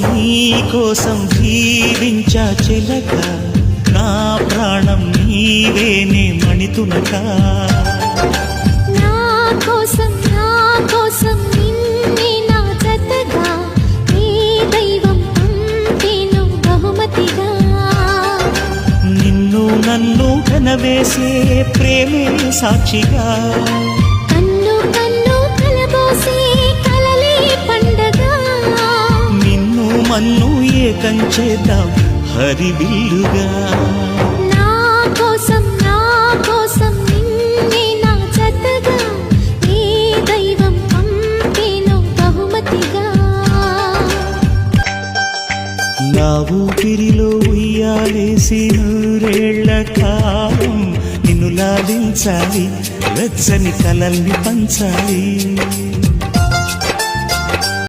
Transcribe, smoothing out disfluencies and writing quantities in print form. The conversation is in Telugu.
నీకోసం జీవించా చిలక, నా ప్రాణం నీవేనే మణితునక. నా కోసం నిన్నే నా జతగా, నీ దైవం పంపేను బహుమతిగా. నిన్ను నన్ను కనవేసే ప్రేమే సాక్షిగా, కన్ను కలబోసే కలలే పండగ. నిన్ను మన్ను ఏకం చేద్దాం హరివిల్లుగా. నా కోసం నిన్నే నా జతగా, నీ దైవం పంపేను బహుమతిగా. నా ఊపిరిలో ఉయ్యాలేసి నూరేళ్ల కాలం నిన్ను లాలించాలి, వెచ్చని కలల్ని పంచాలి.